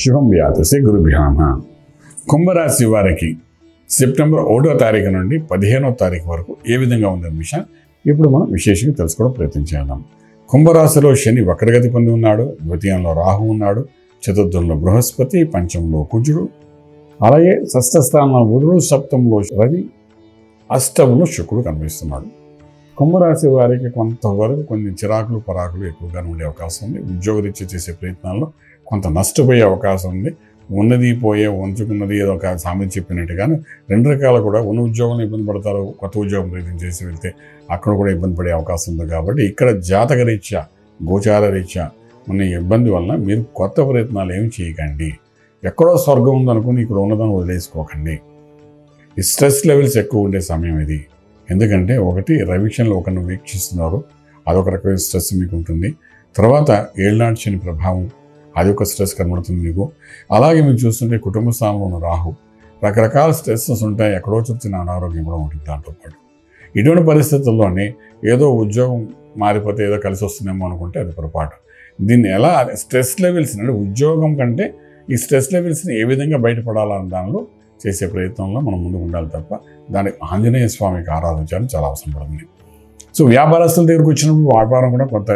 శుభం వ్యాధి శ్రీ గురుభ్యో నమః. కుంభరాశి వారికి సెప్టెంబర్ 1వ తారీఖు నుండి 15వ తారీఖు వరకు ఏ విధంగా ఉందనే విషయం ఇప్పుడు మనం విశేషంగా తెలుసుకోవడం ప్రయత్నం చేద్దాం. కుంభరాశిలో శని వక్రగతి పొంది ఉన్నాడు, ద్వితీయంలో రాహు ఉన్నాడు, చతుర్థంలో బృహస్పతి, పంచమంలో కుజుడు, అలాగే షష్ఠ స్థానంలో బుధుడు, సప్తమంలో రవి, అష్టమంలో శుక్రుడు కనిపిస్తున్నాడు. కుంభరాశి వారికి కొంతవరకు కొన్ని చిరాకులు పరాకులు ఎక్కువగా ఉండే అవకాశం ఉంది. ఉద్యోగరీత్యా చేసే ప్రయత్నాల్లో కొంత నష్టపోయే అవకాశం ఉంది. ఉన్నది పోయే ఉంచుకున్నది ఏదో ఒక సామెత చెప్పినట్టుగాను రెండు రకాలు కూడా ఉన్న ఉద్యోగంలో ఇబ్బంది పడతారు, కొత్త ఉద్యోగం ప్రయత్నం చేసి వెళ్తే అక్కడ కూడా ఇబ్బంది పడే అవకాశం ఉంది. కాబట్టి ఇక్కడ జాతక రీత్యా గోచార రీత్యా ఉన్న ఇబ్బంది వలన మీరు కొత్త ప్రయత్నాలు ఏమి చేయకండి. ఎక్కడో స్వర్గం ఉందనుకుని ఇక్కడ ఉన్నదాన్ని వదిలేసుకోకండి. ఈ స్ట్రెస్ లెవెల్స్ ఎక్కువ ఉండే సమయం ఇది. ఎందుకంటే ఒకటి రవిక్షన్లో ఒకరిని వీక్షిస్తున్నారు, అదొక రకమైన స్ట్రెస్ మీకు ఉంటుంది. తర్వాత ఏళ్ళనాటి శని ప్రభావం, అది ఒక స్ట్రెస్ కనబడుతుంది మీకు. అలాగే మీరు చూస్తుంటే కుటుంబ స్థానంలో ఉన్న రాహు, రకరకాల స్ట్రెస్సెస్ ఉంటాయి. ఎక్కడో చూస్తున్న అనారోగ్యం కూడా ఉంటుంది దాంతోపాటు. ఇటువంటి పరిస్థితుల్లోనే ఏదో ఉద్యోగం మారిపోతే ఏదో కలిసి వస్తుందేమో అనుకుంటే అది పొరపాటు. దీన్ని ఎలా స్ట్రెస్ లెవెల్స్ అంటే ఉద్యోగం కంటే ఈ స్ట్రెస్ లెవెల్స్ని ఏ విధంగా బయటపడాలన్న దానిలో చేసే ప్రయత్నంలో మనం ముందు ఉండాలి తప్ప దానికి ఆంజనేయ స్వామికి ఆరాధించడం చాలా అవసరం పడుతుంది. సో వ్యాపారస్తుల దగ్గరకు వచ్చినప్పుడు వ్యాపారం కూడా కొంత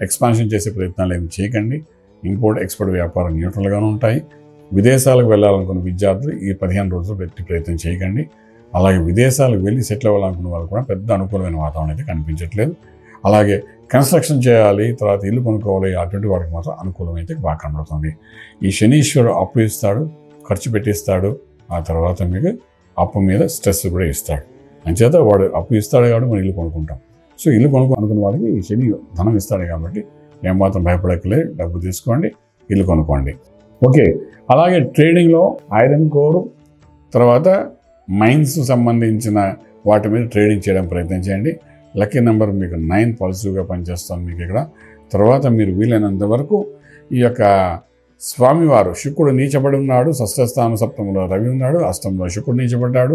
ఎక్స్పాన్షన్ చేసే ప్రయత్నాలు ఏమి చేయకండి. ఇంపోర్ట్ ఎక్స్పోర్ట్ వ్యాపారం న్యూట్రల్గానే ఉంటాయి. విదేశాలకు వెళ్ళాలనుకున్న విద్యార్థులు ఈ 15 రోజులు పెట్టి ప్రయత్నం చేయకండి. అలాగే విదేశాలకు వెళ్ళి సెటిల్ అవ్వాలనుకున్న వాళ్ళు కూడా పెద్ద అనుకూలమైన వాతావరణం అయితే కనిపించట్లేదు. అలాగే కన్స్ట్రక్షన్ చేయాలి, తర్వాత ఇల్లు కొనుక్కోవాలి, అటువంటి వాడికి మాత్రం అనుకూలం అయితే బాగా కనబడుతుంది. ఈ శనీశ్వరుడు అప్పు ఇస్తాడు, ఖర్చు పెట్టిస్తాడు, ఆ తర్వాత మీకు అప్పు మీద స్ట్రెస్ కూడా ఇస్తాడు. అంచేత వాడు అప్పు ఇస్తాడు కాబట్టి మనం ఇల్లు కొనుక్కుంటాం. సో ఇల్లు అనుకున్న వాడికి ఈ శని ధనం ఇస్తాడు కాబట్టి ఏమాత్రం భయపడక్కలేదు, డబ్బు తీసుకోండి, ఇల్లు కొనుక్కోండి. ఓకే. అలాగే ట్రేడింగ్లో ఐరన్ కోర్, తర్వాత మైన్స్ సంబంధించిన వాటి మీద ట్రేడింగ్ చేయడం ప్రయత్నం చేయండి. లక్కీ నెంబర్ మీకు 9 పాజిటివ్గా పనిచేస్తాం మీకు ఇక్కడ. తర్వాత మీరు వీలైనంత వరకు ఈ యొక్క స్వామివారు శుక్రుడు నీచబడి ఉన్నాడు, షష్ఠస్థానం సప్తమంలో రవి ఉన్నాడు, అష్టంలో శుక్రుడు నీచబడ్డాడు,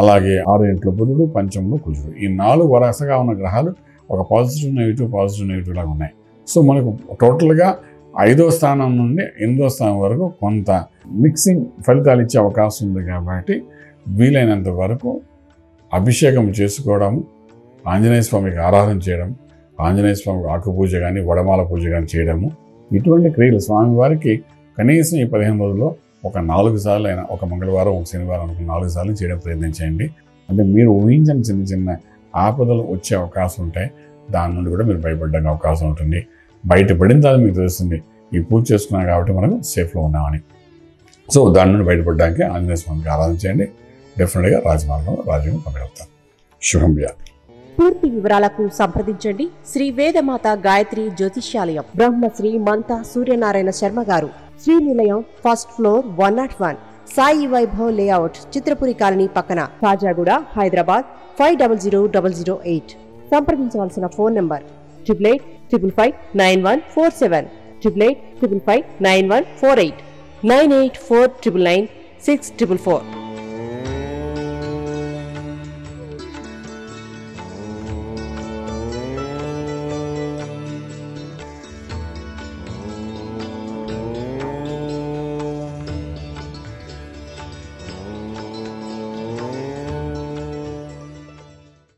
అలాగే 6 ఇంట్లో బుధుడు, పంచంలో కుజుడు. ఈ 4 వరుసగా ఉన్న గ్రహాలు ఒక పాజిటివ్ నెగిటివ్ లాగా ఉన్నాయి. సో మనకు టోటల్గా 5వ స్థానం నుండి 8వ స్థానం వరకు కొంత మిక్సింగ్ ఫలితాలు ఇచ్చే అవకాశం ఉంది. కాబట్టి వీలైనంత వరకు అభిషేకం చేసుకోవడం, ఆంజనేయ స్వామికి ఆరాధన చేయడం, ఆంజనేయ స్వామికి ఆకు పూజ కానీ వడమాల పూజ కానీ చేయడము, ఇటువంటి క్రియలు స్వామివారికి కనీసం ఈ 15 రోజుల్లో ఒక 4 సార్లు అయినా, ఒక మంగళవారం ఒక శనివారం ఒక 4 సార్లు చేయడం ప్రయత్నం చేయండి. అంటే మీరు ఊహించని చిన్న చిన్న ఆపదలు వచ్చే అవకాశం ఉంటాయి. దాని నుండి కూడా మీరు భయపడడానికి అవకాశం ఉంటుంది. బయటపడిన తర్వాత మీకు తెలుస్తుంది ఈ పూజ చేసుకున్నాం కాబట్టి మనకు సేఫ్లో ఉన్నామని. సో దాని నుండి బయటపడడానికి ఆంజనేయ స్వామికి ఆరాధన చేయండి. డెఫినెట్గా రాజమార్గం రాజ్యం పొందగలుగుతాం. శుభం వ్యాధి. పూర్తి వివరాలకు సంప్రదించండి శ్రీ వేదమాత గాయత్రి జ్యోతిష్యాలయం, Brahmasri మంతా Suryanarayana Sharma garu, Srinilayam, first floor, 101, Sai Vaibhav layout, Chitrapuri colony పక్కన, కాజాగూడ, హైదరాబాద్ 500008. సంప్రదించవలసిన ఫోన్ నంబర్ 8855559147, 8855559148, 9849996644.